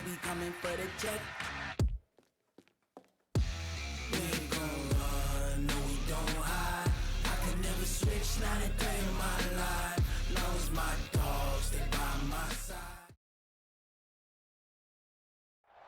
be coming for the check. We ain't gon' run, no we don't hide. I can never switch, not a day in my life. Long as my dogs stay by my side.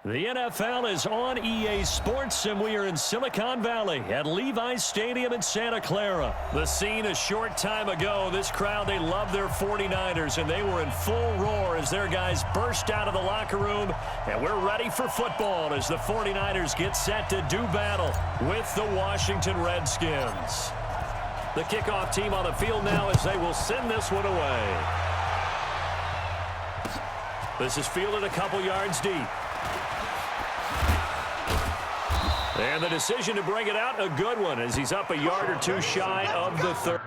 The NFL is on EA Sports, and we are in Silicon Valley at Levi's Stadium in Santa Clara. The scene a short time ago, this crowd, they love their 49ers, and they were in full roar as their guys burst out of the locker room, and we're ready for football as the 49ers get set to do battle with the Washington Redskins. The kickoff team on the field now as they will send this one away. This is fielded a couple yards deep. And the decision to bring it out, a good one, as he's up a yard or two shy of the third.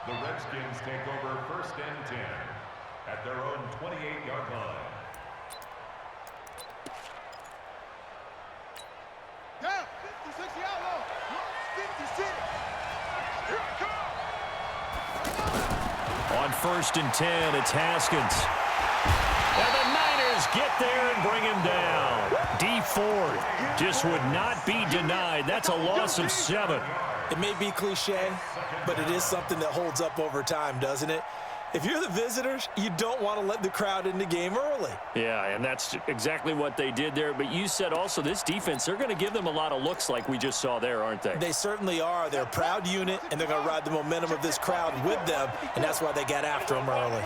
The Redskins take over 1st and 10 at their own 28-yard line. Down, 50, 60 outlaw. 56. Here it comes. On 1st and 10, it's Haskins. And the Niners get there and bring him down. D Ford just would not be denied. That's a loss of 7. It may be cliche, but it is something that holds up over time, doesn't it? If you're the visitors, you don't want to let the crowd in the game early. Yeah, and that's exactly what they did there. But you said also this defense, they're going to give them a lot of looks like we just saw there, aren't they? They certainly are. They're a proud unit, and they're going to ride the momentum of this crowd with them, and that's why they got after them early.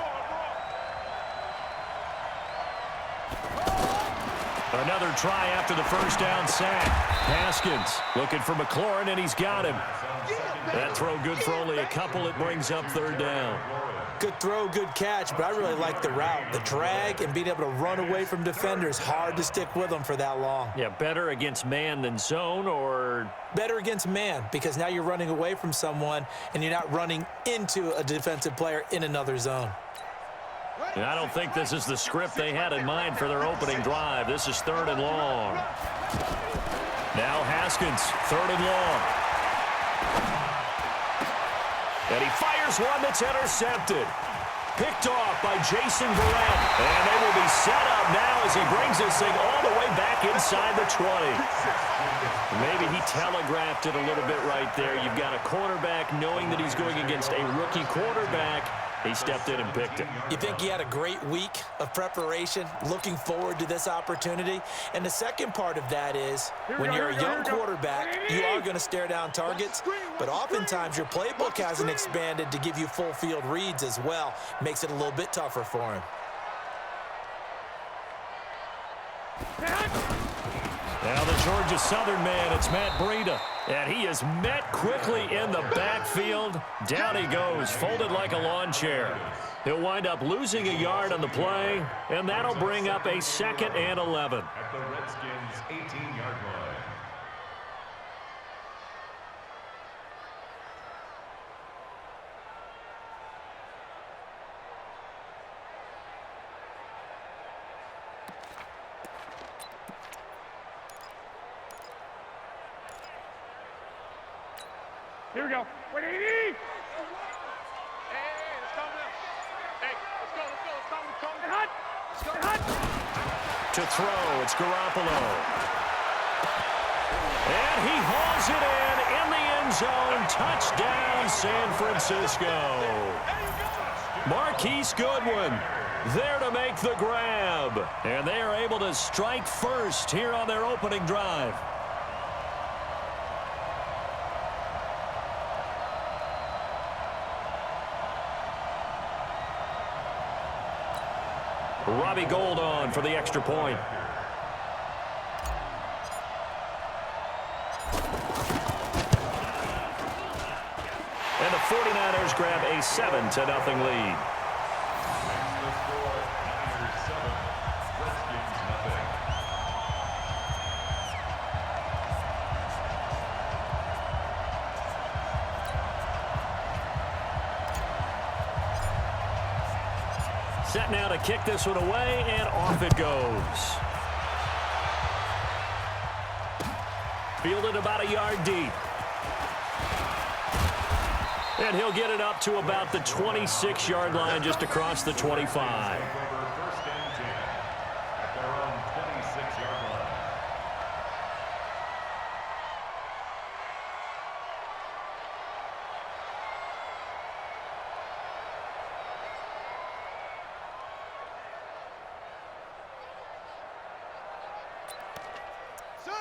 Another try after the first down sack. Haskins looking for McLaurin, and he's got him. That throw good for only a couple. It brings up 3rd down. Good throw, good catch, but I really like the route. The drag and being able to run away from defenders, hard to stick with them for that long. Yeah, better against man than zone, or? Better against man, because now you're running away from someone, and you're not running into a defensive player in another zone. And I don't think this is the script they had in mind for their opening drive. This is 3rd and long. Now Haskins, 3rd and long. And he fires one that's intercepted. Picked off by Jason Verrett. And they will be set up now as he brings this thing all the way back inside the 20. Maybe he telegraphed it a little bit right there. You've got a quarterback knowing that he's going against a rookie quarterback. He stepped in and picked it. You think he had a great week of preparation, looking forward to this opportunity? And the second part of that is, when you're a young quarterback, you are going to stare down targets, but oftentimes your playbook hasn't expanded to give you full field reads as well. Makes it a little bit tougher for him. Now the Georgia Southern man, it's Matt Breida. And he is met quickly in the backfield. Down he goes, folded like a lawn chair. He'll wind up losing a yard on the play, and that'll bring up a 2nd and 11. At the Redskins' 18-yard line. Here we go. Wait, hey, let's go. Hey, let's go. Let's go. Hut. To throw, it's Garoppolo. And he hauls it in the end zone. Touchdown, San Francisco. Marquise Goodwin there to make the grab. And they are able to strike first here on their opening drive. Robbie Gould on for the extra point. 49ers grab a 7-0 lead. Set now to kick this one away, and off it goes. Fielded about a yard deep. And he'll get it up to about the 26-yard line, just across the 25.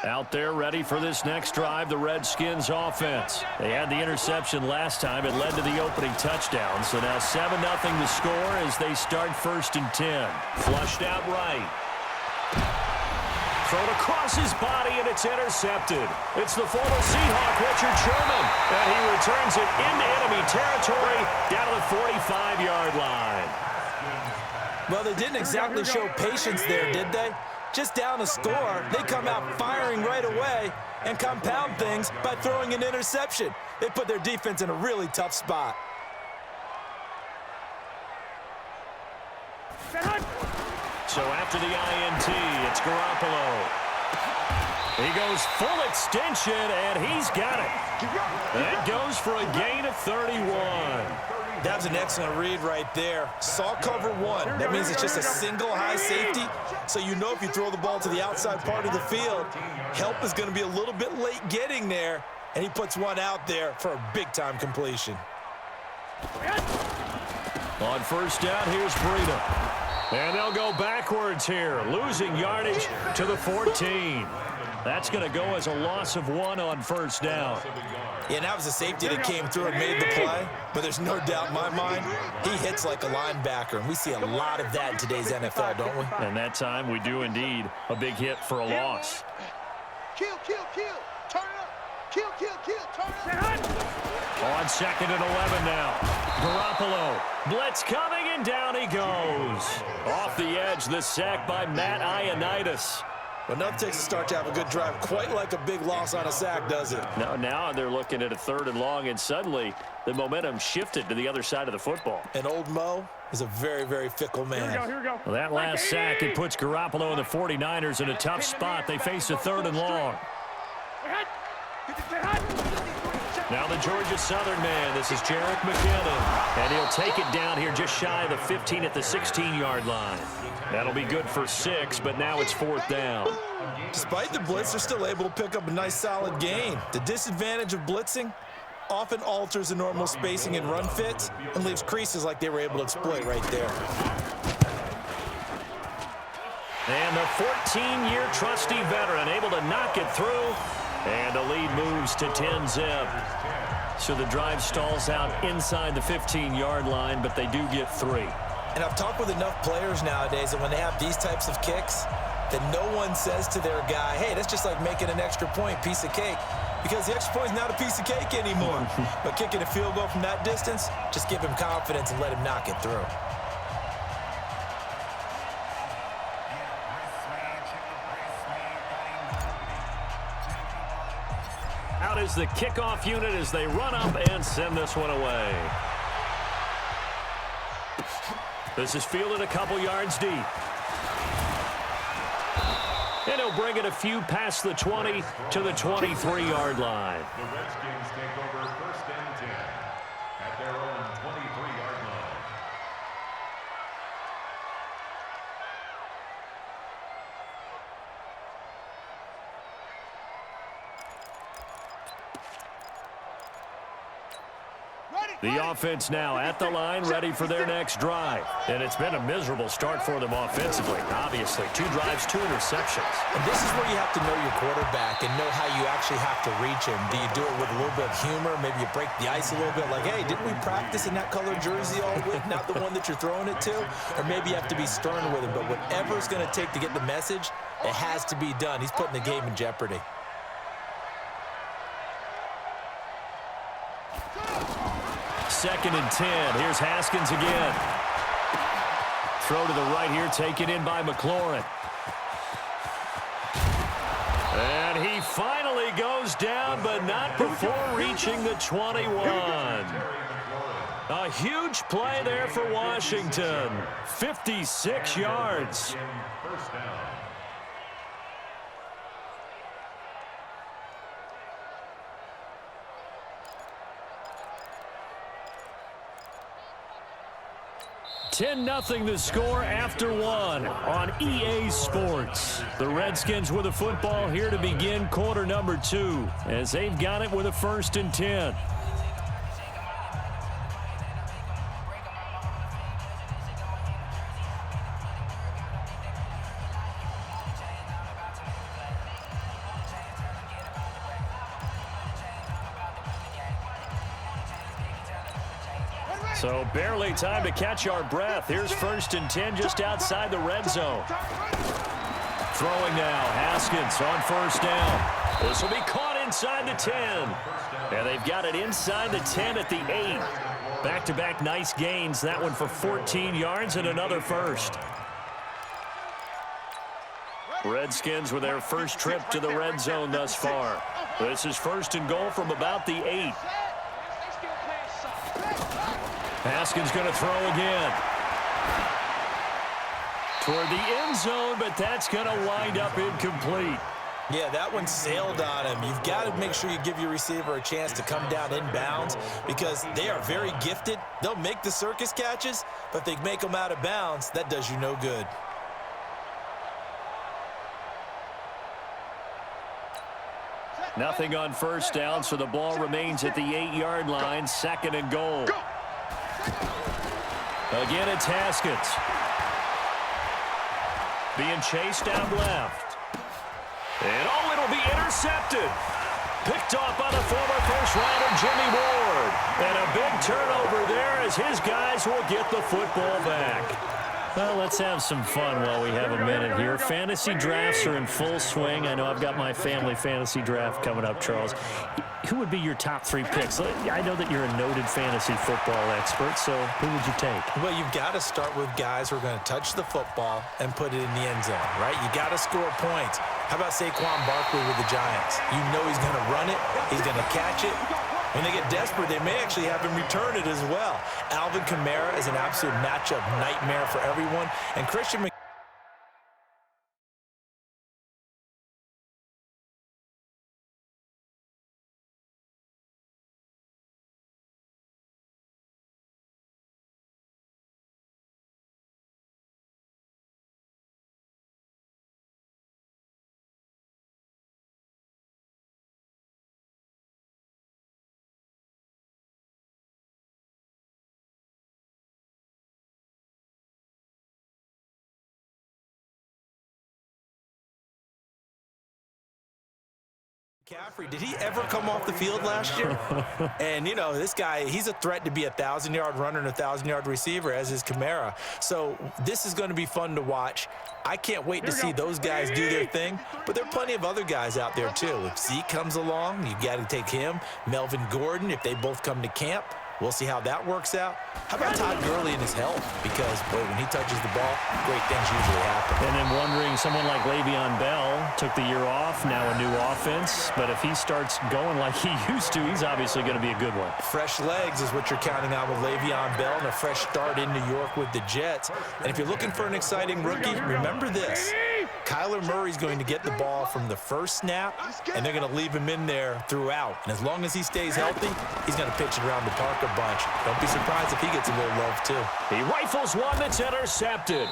Out there ready for this next drive, the Redskins offense. They had the interception last time. It led to the opening touchdown. So now 7-0 the score as they start 1st and 10. Flushed out right. Thrown across his body, and it's intercepted. It's the former Seahawk, Richard Sherman. And he returns it into enemy territory down to the 45-yard line. Well, they didn't exactly show patience there, did they? Just down a score, they come out firing right away and compound things by throwing an interception. They put their defense in a really tough spot. So after the INT, it's Garoppolo. He goes full extension, and he's got it. That goes for a gain of 31. That was an excellent read right there. Saw cover one. That means it's just a single high safety. So you know if you throw the ball to the outside part of the field, help is going to be a little bit late getting there. And he puts one out there for a big-time completion. On 1st down, here's Breida. And they'll go backwards here, losing yardage to the 14. That's going to go as a loss of 1 on 1st down. Yeah, and that was a safety that came through and made the play. But there's no doubt in my mind, he hits like a linebacker. And we see a lot of that in today's NFL, don't we? And that time we do indeed a big hit for a loss. Kill, kill, kill. Turn it up. Kill, kill, kill. Turn it up. On 2nd and 11 now. Garoppolo. Blitz coming, and down he goes. Off the edge, the sack by Matt Ioannidis. But nothing takes a start to have a good drive, quite like a big loss on a sack, does it? No, now they're looking at a 3rd and long, and suddenly the momentum shifted to the other side of the football. And old Mo is a very, very fickle man. Here we go. Well, that last sack, it puts Garoppolo and the 49ers in a tough spot. They face a 3rd and long. Now the Georgia Southern man. This is Jerick McKinnon. And he'll take it down here just shy of the 15 at the 16-yard line. That'll be good for 6, but now it's 4th down. Despite the blitz, they're still able to pick up a nice solid gain. The disadvantage of blitzing often alters the normal spacing and run fits and leaves creases like they were able to exploit right there. And the 14-year trusty veteran able to knock it through. And the lead moves to 10-zip. So the drive stalls out inside the 15-yard line, but they do get 3. And I've talked with enough players nowadays that when they have these types of kicks, that no one says to their guy, hey, that's just like making an extra point, piece of cake. Because the extra point is not a piece of cake anymore. But kicking a field goal from that distance, just give him confidence and let him knock it through. Out is the kickoff unit as they run up and send this one away. This is fielded a couple yards deep. And he'll bring it a few past the 20 to the 23-yard line. The Redskins take over 1st and 10 at their own 23-yard line. The offense now at the line, ready for their next drive. And it's been a miserable start for them offensively. Obviously, 2 drives, 2 interceptions. And this is where you have to know your quarterback and know how you actually have to reach him. Do you do it with a little bit of humor? Maybe you break the ice a little bit like, hey, didn't we practice in that colored jersey all week, not the one that you're throwing it to? Or maybe you have to be stern with him. But whatever it's going to take to get the message, it has to be done. He's putting the game in jeopardy. 2nd and 10. Here's Haskins again. Throw to the right here, taken in by McLaurin. And he finally goes down, but not before reaching the 21. A huge play there for Washington. 56 yards. First down. $10-0 the score after one on EA Sports. The Redskins with the football here to begin quarter number 2 as they've got it with a 1st and 10. So barely time to catch our breath. Here's 1st and 10 just outside the red zone. Throwing now, Haskins on 1st down. This will be caught inside the 10. And they've got it inside the 10 at the 8. Back-to-back nice gains. That one for 14 yards and another 1st. Redskins with their first trip to the red zone thus far. This is 1st and goal from about the 8. Haskins going to throw again. Toward the end zone, but that's going to wind up incomplete. Yeah, that one sailed on him. You've got to make sure you give your receiver a chance to come down inbounds because they are very gifted. They'll make the circus catches, but if they make them out of bounds, that does you no good. Nothing on 1st down, so the ball remains at the 8-yard line, 2nd and goal. Again, it's Haskins. Being chased down left. And it'll be intercepted. Picked off by the former first-rounder Jimmy Ward. And a big turnover there as his guys will get the football back. Well, let's have some fun while we have a minute here. Fantasy drafts are in full swing. I know I've got my family fantasy draft coming up, Charles. Who would be your top 3 picks? I know that you're a noted fantasy football expert, so who would you take? Well, you've got to start with guys who are going to touch the football and put it in the end zone, right? You got to score points. How about Saquon Barkley with the Giants? You know he's going to run it. He's going to catch it. When they get desperate, they may actually have him return it as well. Alvin Kamara is an absolute matchup nightmare for everyone. And Christian McCaffrey, did he ever come off the field last year? And, you know, this guy, he's a threat to be a 1,000-yard runner and a 1,000-yard receiver, as is Kamara. So this is going to be fun to watch. I can't wait to see those guys do their thing, but there are plenty of other guys out there, too. If Zeke comes along, you got to take him. Melvin Gordon, if they both come to camp, we'll see how that works out. How about Todd Gurley and his health? Because, boy, when he touches the ball, great things usually happen. And then wondering, someone like Le'Veon Bell took the year off, now a new offense. But if he starts going like he used to, he's obviously going to be a good one. Fresh legs is what you're counting on with Le'Veon Bell and a fresh start in New York with the Jets. And if you're looking for an exciting rookie, remember this. Kyler Murray's going to get the ball from the first snap, and they're going to leave him in there throughout. And as long as he stays healthy, he's going to pitch it around the park a bunch. Don't be surprised if he gets a little love, too. He rifles one that's intercepted.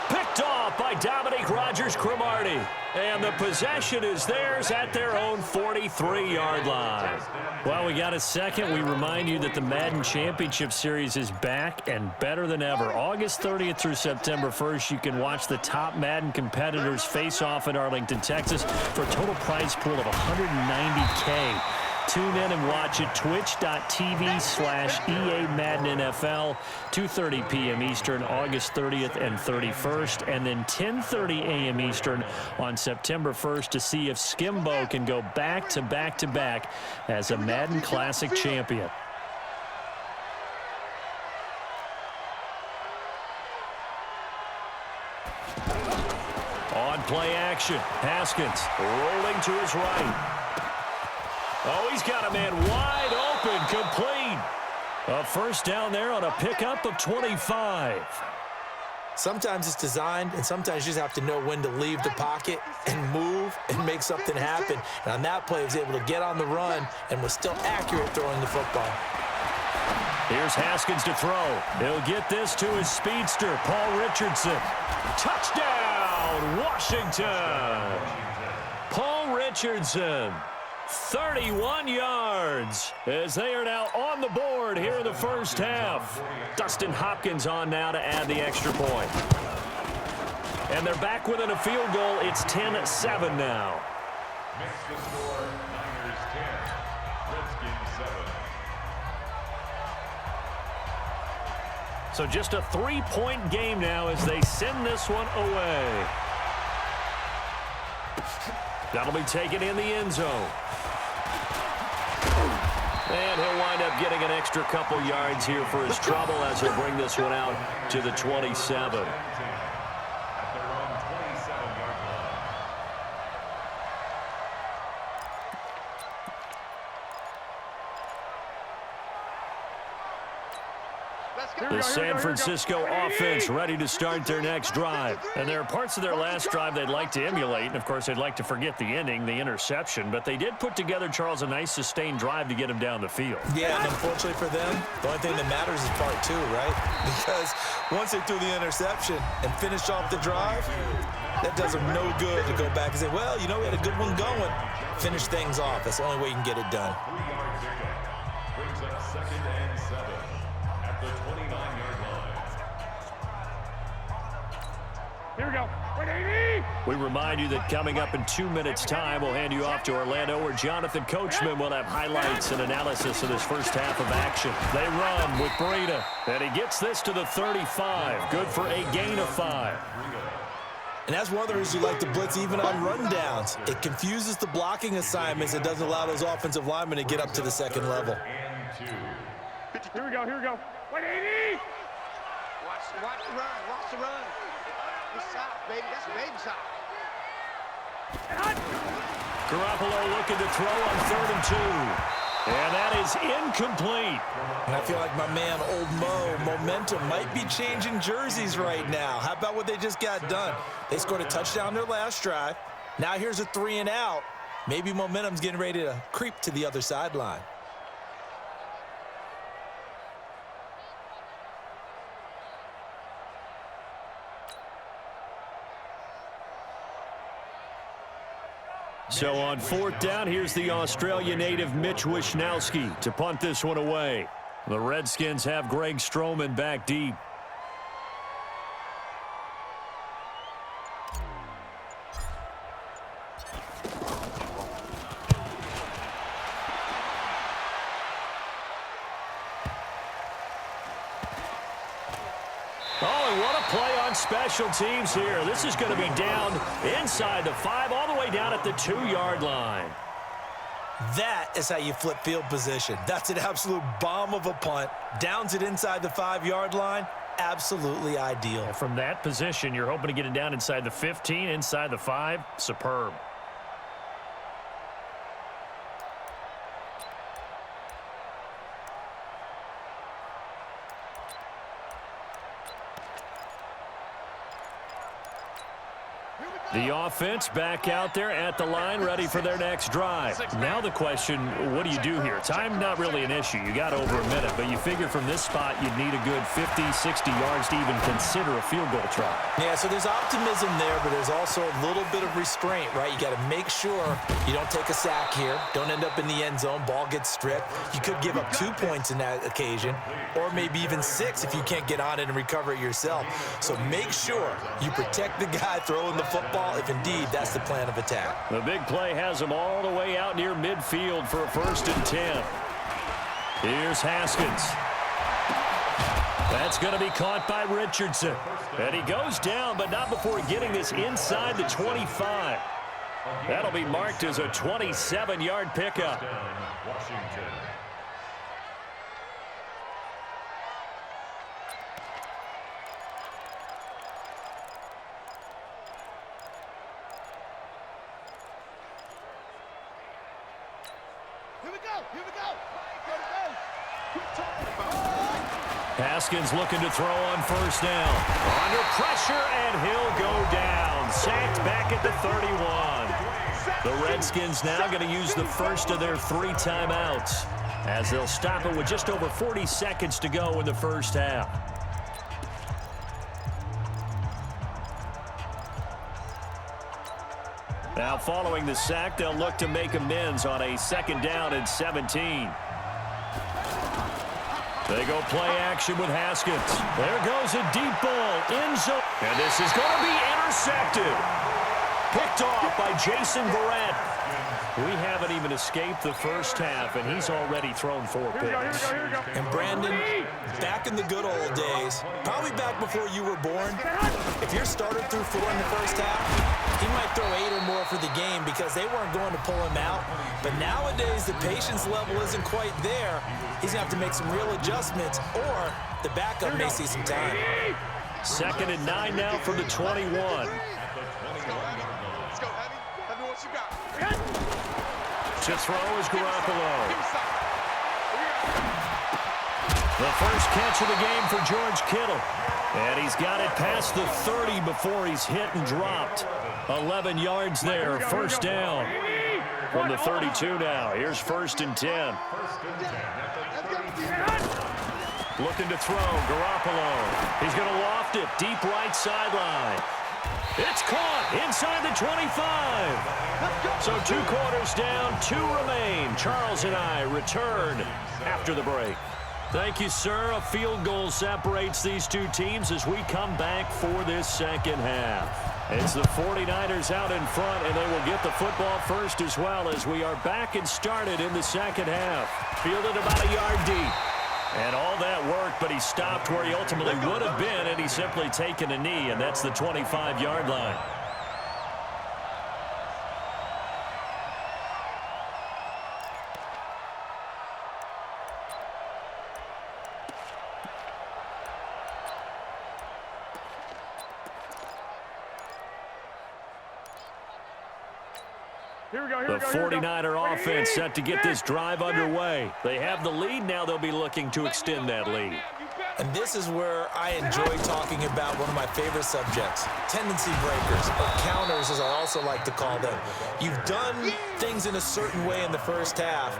Picked off by Dominique Rodgers-Cromartie. And the possession is theirs at their own 43-yard line. Well, we got a second. We remind you that the Madden Championship Series is back and better than ever. August 30th through September 1st, you can watch the top Madden competitors face off in Arlington, Texas for a total prize pool of $190K. Tune in and watch it, twitch.tv/EA Madden NFL, 2:30 p.m. Eastern, August 30th and 31st, and then 10:30 a.m. Eastern on September 1st to see if Skimbo can go back-to-back-to-back as a Madden Classic champion. play action. Haskins rolling to his right. Oh, he's got a man wide open, complete. A first down there on a pickup of 25. Sometimes it's designed, and sometimes you just have to know when to leave the pocket and move and make something happen. And on that play, he was able to get on the run and was still accurate throwing the football. Here's Haskins to throw. He'll get this to his speedster, Paul Richardson. Touchdown, Washington! Paul Richardson, 31 yards, as they are now on the board here in the first half. Dustin Hopkins on now to add the extra point. And they're back within a field goal. It's 10-7 now. Makes the score Niners 10, Redskins 7. So just a 3-point game now as they send this one away. That'll be taken in the end zone. And he'll wind up getting an extra couple yards here for his trouble as he'll bring this one out to the 27. At their own 27-yard line. The San Francisco offense ready to start their next drive. And there are parts of their last drive they'd like to emulate. And, of course, they'd like to forget the ending, the interception. But they did put together, Charles, a nice sustained drive to get him down the field. Yeah, and unfortunately for them, the only thing that matters is part two, right? Because once they threw the interception and finished off the drive, that does them no good to go back and say, well, you know, we had a good one going. Finish things off. That's the only way you can get it done. 3-yard pickup brings up 2nd and 7 at the 29-yard line. Here we go. 180. We remind you that coming up in 2 minutes' time, we'll hand you off to Orlando, where Jonathan Coachman will have highlights and analysis of this first half of action. They run with Breida, and he gets this to the 35. Good for a gain of 5. And that's one of the reasons you like to blitz even on rundowns. It confuses the blocking assignments. It doesn't allow those offensive linemen to get up to the second level. And 2. Here we go. Here we go. 180. Watch the run. Watch the run. It's soft, baby. That's a baby soft. Garoppolo looking to throw on 3rd and 2. And that is incomplete. And I feel like my man, Old Mo, momentum might be changing jerseys right now. How about what they just got done? They scored a touchdown their last drive. Now here's a 3 and out. Maybe momentum's getting ready to creep to the other sideline. So on 4th down, here's the Australia native Mitch Wishnowsky to punt this one away. The Redskins have Greg Stroman back deep. Oh, and what a play on special teams here. This is going to be down inside the 5, all the way down at the 2-yard line. That is how you flip field position. That's an absolute bomb of a punt. Downs it inside the 5-yard line. Absolutely ideal. From that position, you're hoping to get it down inside the 15, inside the 5. Superb. The offense back out there at the line, ready for their next drive. Now the question, what do you do here? Time not really an issue. You got over a minute, but you figure from this spot you'd need a good 50, 60 yards to even consider a field goal try. Yeah, so there's optimism there, but there's also a little bit of restraint, right? You got to make sure you don't take a sack here. Don't end up in the end zone. Ball gets stripped. You could give up 2 points in that occasion, or maybe even 6 if you can't get on it and recover it yourself. So make sure you protect the guy throwing the football, if indeed that's the plan of attack. The big play has him all the way out near midfield for a 1st and 10. Here's Haskins. That's going to be caught by Richardson. And he goes down, but not before getting this inside the 25. That'll be marked as a 27-yard pickup. Washington. Here we go. Here we go. Haskins looking to throw on first down. Under pressure, and he'll go down. Sacked back at the 31. The Redskins now going to use the first of their 3 timeouts, as they'll stop it with just over 40 seconds to go in the first half. Now following the sack, they'll look to make amends on a 2nd down and 17. They go play action with Haskins. There goes a deep ball, end zone. And this is going to be intercepted. Picked off by Jason Verrett. We haven't even escaped the first half, and he's already thrown 4 picks. And Brandon, back in the good old days, probably back before you were born, if your starter threw 4 in the first half, he might throw 8 or more for the game because they weren't going to pull him out. But nowadays, the patience level isn't quite there. He's going to have to make some real adjustments, or the backup may see some time. 2nd and 9 now from the 21. Let's go, Heavy. Heavy, what you got? To throw is Garoppolo. The first catch of the game for George Kittle. And he's got it past the 30 before he's hit and dropped. 11 yards there, first down. From the 32 now. Here's 1st and 10. Looking to throw, Garoppolo. He's going to loft it, deep right sideline. It's caught inside the 25. So 2 quarters down, 2 remain. Charles and I return after the break. Thank you, sir. A field goal separates these 2 teams as we come back for this second half. It's the 49ers out in front, and they will get the football first as well as we are back and started in the second half. Fielded about a yard deep. And all that work, but he stopped where he ultimately would have been, and he's simply taken a knee, and that's the 25-yard line. The 49er offense set to get this drive underway. They have the lead. Now they'll be looking to extend that lead. And this is where I enjoy talking about one of my favorite subjects, tendency breakers, or counters as I also like to call them. You've done things in a certain way in the first half,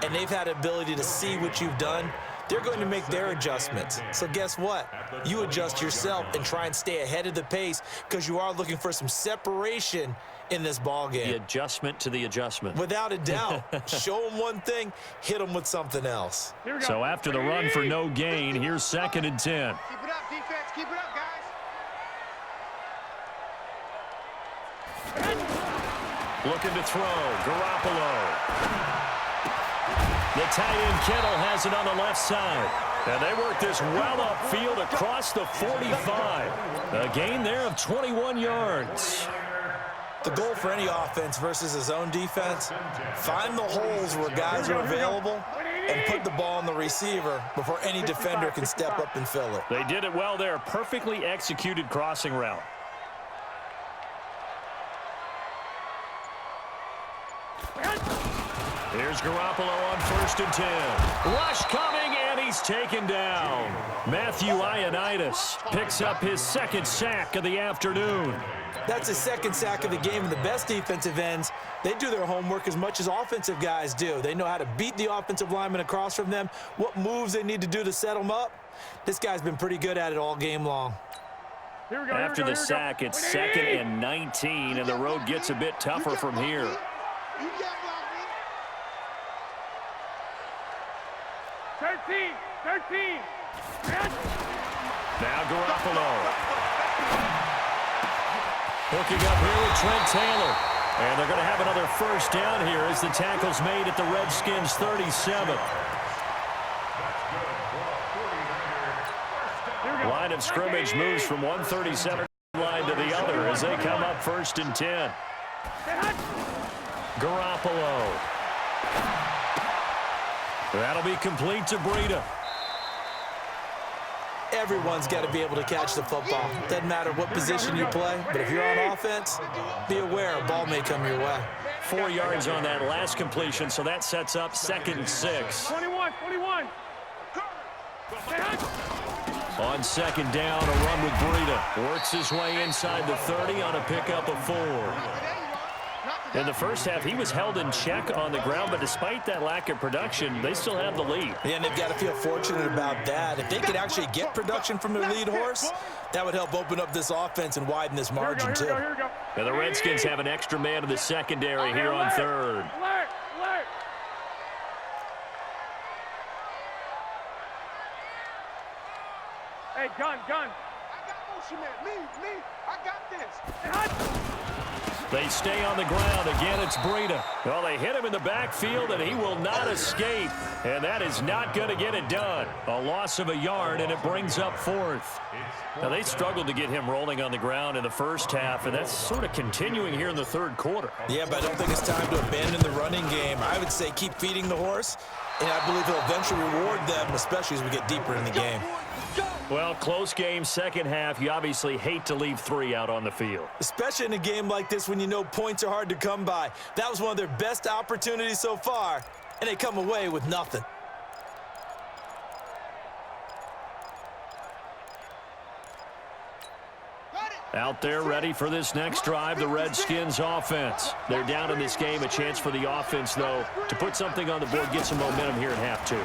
and they've had the ability to see what you've done. They're going to make their adjustments. So guess what? You adjust yourself and try and stay ahead of the pace because you are looking for some separation in this ball game. The adjustment to the adjustment. Without a doubt. Show them one thing, hit them with something else. So after the run for no gain, here's 2nd and 10. Keep it up, defense. Keep it up, guys. Looking to throw, Garoppolo. The tight end Kittle has it on the left side. And they work this well upfield across the 45. A gain there of 21 yards. The goal for any offense versus his own defense, find the holes where guys are available and put the ball on the receiver before any defender can step up and fill it. They did it well there. Perfectly executed crossing route. Here's Garoppolo on 1st and 10. Rush coming, and he's taken down. Matthew Ioannidis picks up his 2nd sack of the afternoon. That's his 2nd sack of the game, and the best defensive ends, they do their homework as much as offensive guys do. They know how to beat the offensive lineman across from them, what moves they need to do to set them up. This guy's been pretty good at it all game long. After the sack, it's 2nd and 19, and the road gets a bit tougher from here. You got block, man. 13. Now Garoppolo. Hooking up here with Trent Taylor. And they're going to have another first down here as the tackle's made at the Redskins' 37. Line of scrimmage moves from 137 line to the other as they come up 1st and 10. Garoppolo. That'll be complete to Breida. Everyone's got to be able to catch the football. Doesn't matter what position you play, but if you're on offense, be aware a ball may come your way. 4 yards on that last completion, so that sets up 2nd and 6. 21. On 2nd down, a run with Breida. Works his way inside the 30 on a pickup of 4. In the first half, he was held in check on the ground, but despite that lack of production, they still have the lead. Yeah, and they've got to feel fortunate about that. If they could actually get production from their lead horse, that would help open up this offense and widen this margin, too. Now the Redskins have an extra man in the secondary here on 3rd. Alert. Hey, gun. I got motion man. Me. I got this. They stay on the ground. Again, it's Breida. Well, they hit him in the backfield, and he will not escape. And that is not going to get it done. A loss of a yard, and it brings up 4th. Now, they struggled to get him rolling on the ground in the first half, and that's sort of continuing here in the 3rd quarter. Yeah, but I don't think it's time to abandon the running game. I would say keep feeding the horse, and I believe he'll eventually reward them, especially as we get deeper in the game. Well, close game, 2nd half. You obviously hate to leave 3 out on the field. Especially in a game like this when you know points are hard to come by. That was one of their best opportunities so far, and they come away with nothing. Out there ready for this next drive, the Redskins offense. They're down in this game. A chance for the offense, though, to put something on the board, get some momentum here in half 2.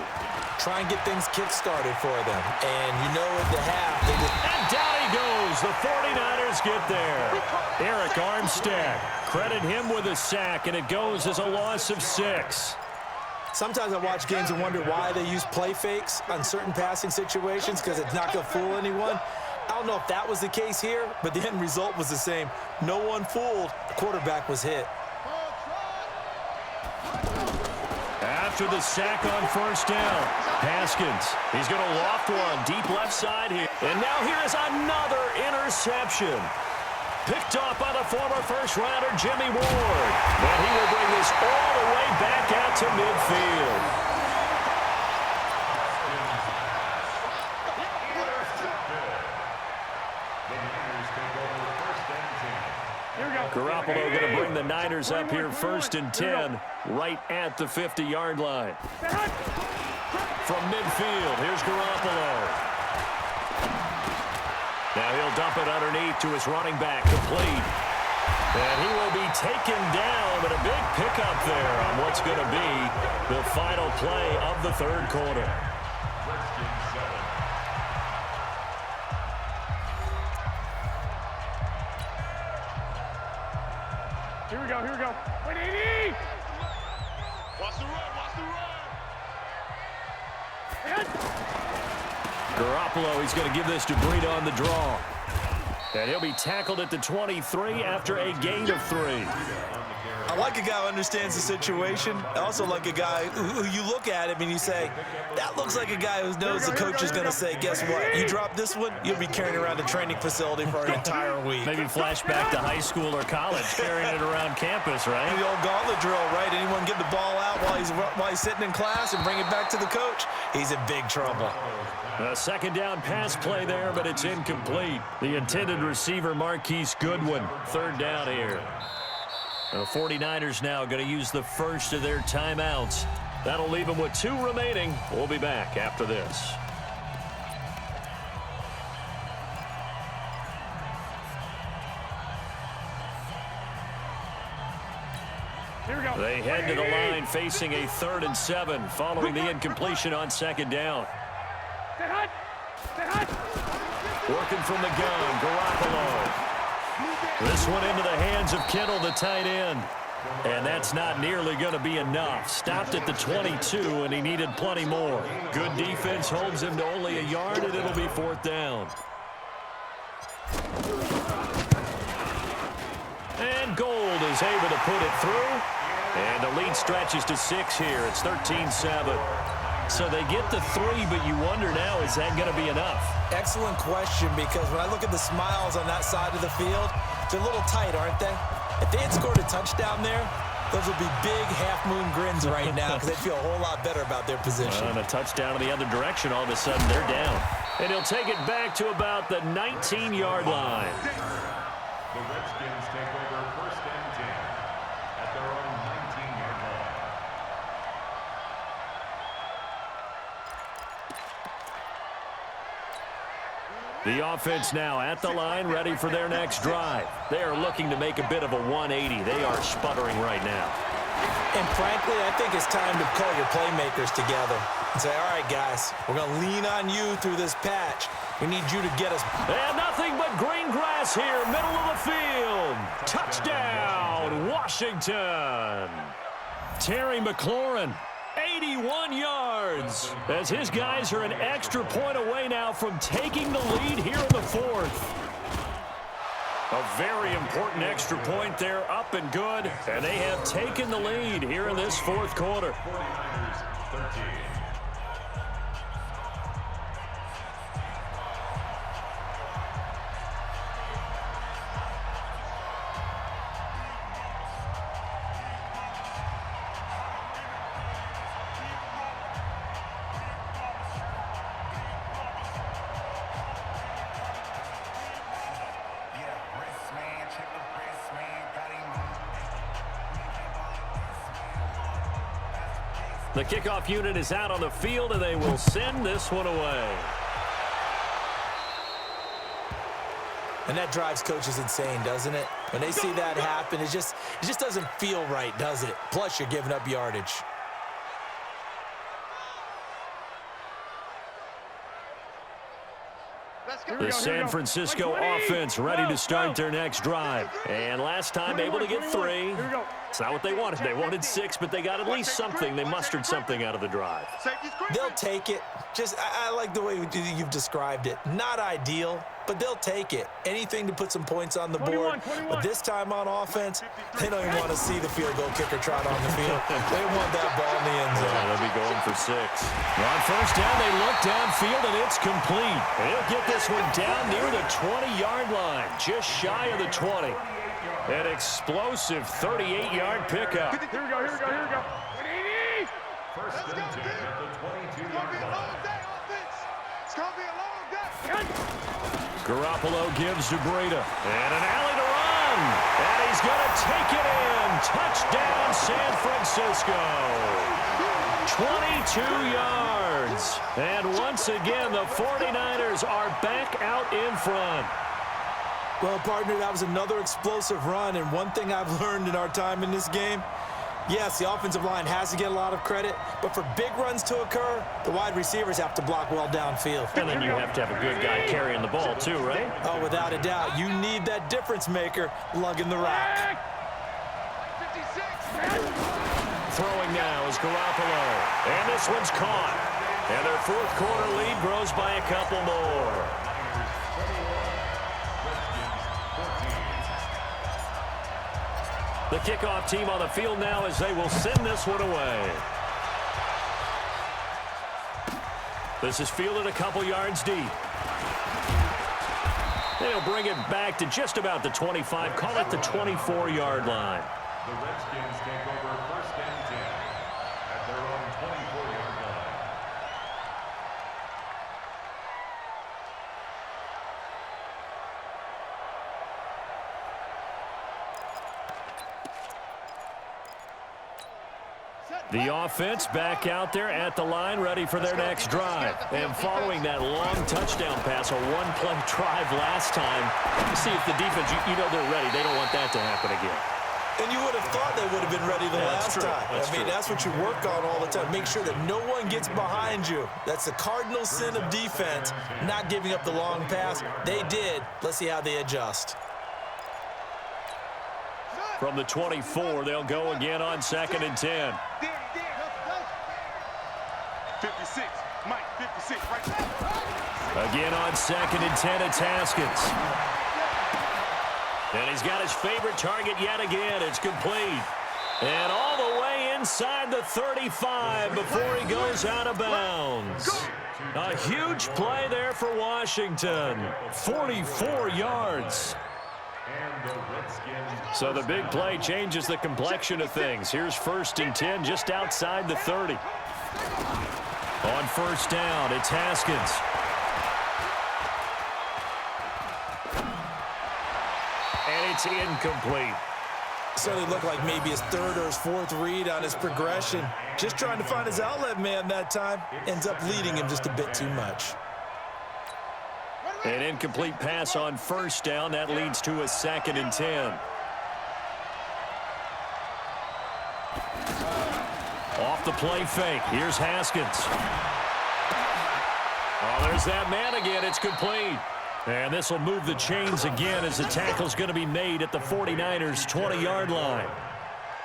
Try and get things kick-started for them. And you know at the half, they just... And down he goes. The 49ers get there. Eric Armstead, credit him with a sack, and it goes as a loss of 6. Sometimes I watch games and wonder why they use play fakes on certain passing situations because it's not going to fool anyone. I don't know if that was the case here, but the end result was the same. No one fooled. The quarterback was hit. After the sack on 1st down, Haskins, he's going to loft one deep left side here. And now here is another interception. Picked off by the former first-rounder Jimmy Ward. And he will bring this all the way back out to midfield. Garoppolo going to bring the Niners up here 1st and 10, right at the 50-yard line. From midfield, here's Garoppolo. Now he'll dump it underneath to his running back, complete. And he will be taken down, but a big pickup there on what's going to be the final play of the 3rd quarter. Here we go. 180! Watch the run. Garoppolo, he's going to give this to Breida on the draw. And he'll be tackled at the 23 after a gain of 3. I like a guy who understands the situation. I also like a guy who you look at him and you say, that looks like a guy who knows the coach is going to say, guess what? You drop this one, you'll be carrying around a training facility for an entire week. Maybe flashback to high school or college, carrying it around campus, right? The old gauntlet drill, right? Anyone get the ball out while he's sitting in class and bring it back to the coach? He's in big trouble. A 2nd down pass play there, but it's incomplete. The intended receiver, Marquise Goodwin. 3rd down here. The 49ers now going to use the first of their timeouts. That'll leave them with 2 remaining. We'll be back after this. Here we go. They head to the line facing a 3rd and 7 following the incompletion on 2nd down. Working from the gun, Garoppolo. This one into the hands of Kittle, the tight end. And that's not nearly going to be enough. Stopped at the 22, and he needed plenty more. Good defense holds him to only a yard, and it'll be 4th down. And Gold is able to put it through. And the lead stretches to 6 here. It's 13-7. So they get the 3, but you wonder now, is that going to be enough? Excellent question, because when I look at the smiles on that side of the field, they're a little tight, aren't they? If they had scored a touchdown there, those would be big half-moon grins right now because they feel a whole lot better about their position. And a touchdown in the other direction, all of a sudden they're down. And he'll take it back to about the 19-yard line. The Redskins take over 1st and 10 at their own The offense now at the line, ready for their next drive. They are looking to make a bit of a 180. They are sputtering right now. And frankly, I think it's time to call your playmakers together and say, all right, guys, we're going to lean on you through this patch. We need you to get us. And nothing but green grass here, middle of the field. Touchdown, Washington. Terry McLaurin, 81 yards, as his guys are an extra point away now from taking the lead here in the fourth. A very important extra point there, up and good, and they have taken the lead here in this fourth quarter. 49ers 13. The kickoff unit is out on the field, and they will send this one away. And that drives coaches insane, doesn't it? When they see that happen, it just doesn't feel right, does it? Plus, you're giving up yardage. The San Francisco offense ready to start their next drive. And last time able to get 3. It's not what they wanted. They wanted 6, but they got at least something. They mustered something out of the drive. They'll take it. I like the way you've described it. Not ideal, but they'll take it. Anything to put some points on the board. But this time on offense, they don't even want to see the field goal kicker trot on the field. They want that ball in the end zone. Yeah, they'll be going for 6. On first down, they look downfield, and it's complete. They'll get this one down near the 20-yard line, just shy of the 20. An explosive 38-yard pickup. Here we go. First and 10 at the 22-yard line. It's going to be a long day. Garoppolo gives to Breida. And an alley to run. And he's going to take it in. Touchdown, San Francisco. 22 yards. And once again, the 49ers are back out in front. Well, partner, that was another explosive run, and one thing I've learned in our time in this game, yes, the offensive line has to get a lot of credit, but for big runs to occur, the wide receivers have to block well downfield. And then you have to have a good guy carrying the ball too, right? Oh, without a doubt. You need that difference maker lugging the rock. 56. Throwing now is Garoppolo. And this one's caught. And their fourth quarter lead grows by a couple more. The kickoff team on the field now as they will send this one away. This is fielded a couple yards deep. They'll bring it back to just about the 25, call it the 24-yard line. The Redskins take over first and 10 at their own 24-yard line. The offense back out there at the line, ready for their next drive. And following that long touchdown pass, a one-play drive last time, to see if the defense, you know they're ready. They don't want that to happen again. And you would have thought they would have been ready the last time. That's what you work on all the time. Make sure that no one gets behind you. That's the cardinal sin of defense, not giving up the long pass. They did. Let's see how they adjust. From the 24, they'll go again on 2nd and 10. 56. Mike, 56 right there. Again on 2nd and 10, it's Haskins. And he's got his favorite target yet again. It's complete. And all the way inside the 35 before he goes out of bounds. A huge play there for Washington. 44 yards. So the big play changes the complexion of things. Here's 1st and 10 just outside the 30. On first down, it's Haskins. And it's incomplete. Certainly looked like maybe his 3rd or his 4th read on his progression. Just trying to find his outlet man that time. Ends up leading him just a bit too much. An incomplete pass on first down. That leads to a 2nd and 10. Off the play fake. Here's Haskins. Oh, there's that man again. It's complete. And this will move the chains again as the tackle's going to be made at the 49ers' 20-yard line.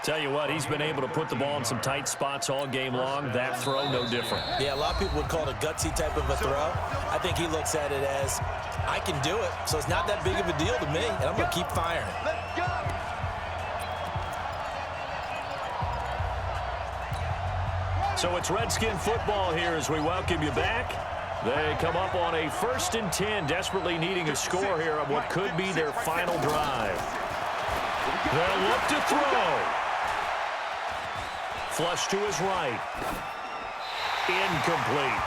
Tell you what, he's been able to put the ball in some tight spots all game long. That throw, no different. Yeah, a lot of people would call it a gutsy type of a throw. I think he looks at it as, I can do it, so it's not that big of a deal to me, and I'm going to keep firing. Let's go. So it's Redskin football here as we welcome you back. They come up on a 1st and 10, desperately needing a score here on what could be their final drive. They'll look to throw. Flush to his right. Incomplete.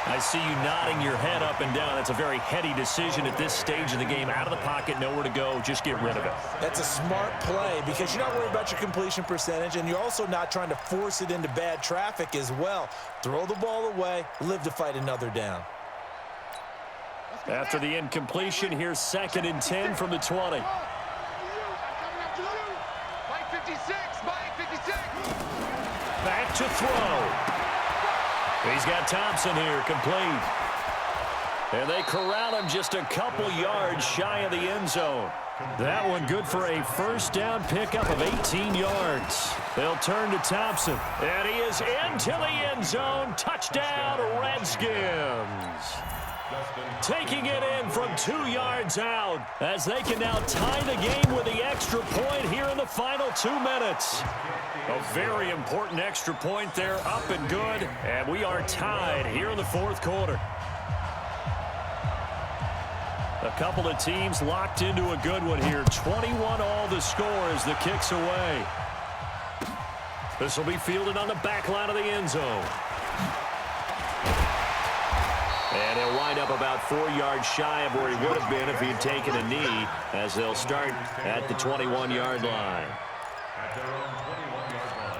I see you nodding your head up and down. That's a very heady decision at this stage of the game. Out of the pocket, nowhere to go. Just get rid of it. That's a smart play because you're not worried about your completion percentage, and you're also not trying to force it into bad traffic as well. Throw the ball away, live to fight another down. After the incompletion, here's 2nd and 10 from the 20. Back to throw. He's got Thompson here, complete. And they corral him just a couple yards shy of the end zone. That one good for a 1st down pickup of 18 yards. They'll turn to Thompson. And he is into the end zone. Touchdown, Redskins. Taking it in from 2 yards out as they can now tie the game with the extra point here in the final 2 minutes. A very important extra point there, up and good, and we are tied here in the 4th quarter. A couple of teams locked into a good one here. 21 all the score as the kick's away. This will be fielded on the back line of the end zone. And he'll wind up about 4 yards shy of where he would have been if he had taken a knee, as they'll start at the 21-yard line. At their own 21-yard line.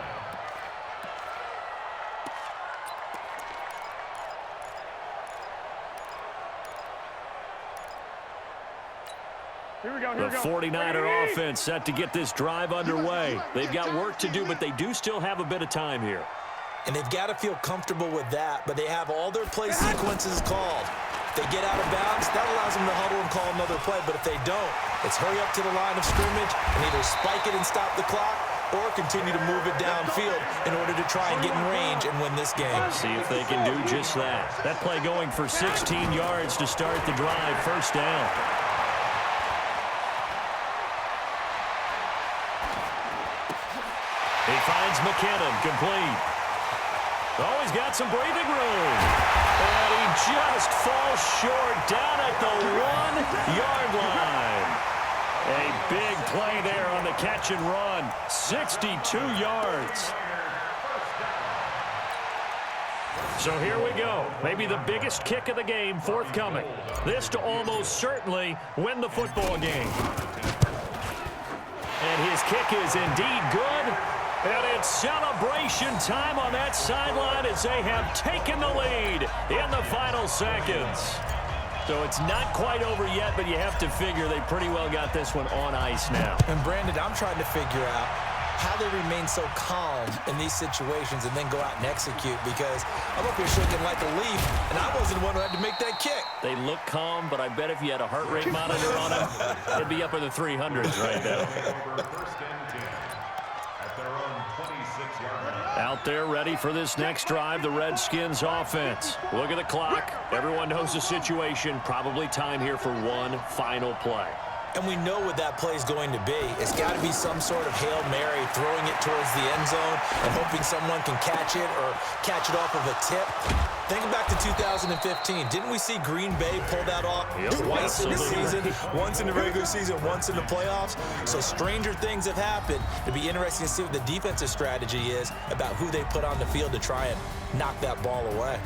Here we go, The 49er offense set to get this drive underway. They've got work to do, but they do still have a bit of time here. And they've got to feel comfortable with that, but they have all their play sequences called. If they get out of bounds, that allows them to huddle and call another play, but if they don't, it's hurry up to the line of scrimmage and either spike it and stop the clock or continue to move it downfield in order to try and get in range and win this game. See if they can do just that. That play going for 16 yards to start the drive, 1st down. He finds McKinnon, complete. Oh, he's got some breathing room. And he just falls short down at the 1-yard line. A big play there on the catch and run. 62 yards. So here we go. Maybe the biggest kick of the game forthcoming. This to almost certainly win the football game. And his kick is indeed good. And it's celebration time on that sideline as they have taken the lead in the final seconds. So it's not quite over yet, but you have to figure they pretty well got this one on ice now. And Brandon, I'm trying to figure out how they remain so calm in these situations and then go out and execute, because I'm up here shaking like a leaf, and I wasn't the one who had to make that kick. They look calm, but I bet if you had a heart rate monitor on them, it'd be up in the 300s right now. Out there ready for this next drive, the Redskins offense. Look at the clock. Everyone knows the situation. Probably time here for one final play. And we know what that play is going to be. It's got to be some sort of Hail Mary, throwing it towards the end zone and hoping someone can catch it or catch it off of a tip. Think back to 2015. Didn't we see Green Bay pull that off twice in the season? Once in the regular season, once in the playoffs. So stranger things have happened. It'd be interesting to see what the defensive strategy is about who they put on the field to try and knock that ball away.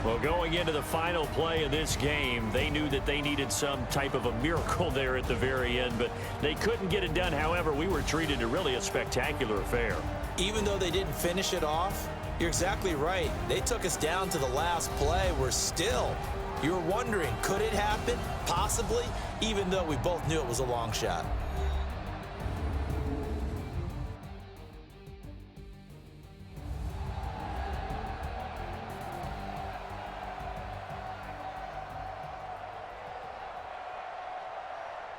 Well, going into the final play of this game, they knew that they needed some type of a miracle there at the very end, but they couldn't get it done. However, we were treated to really a spectacular affair. Even though they didn't finish it off, you're exactly right. They took us down to the last play. We're still You were wondering, could it happen? Possibly, even though we both knew it was a long shot.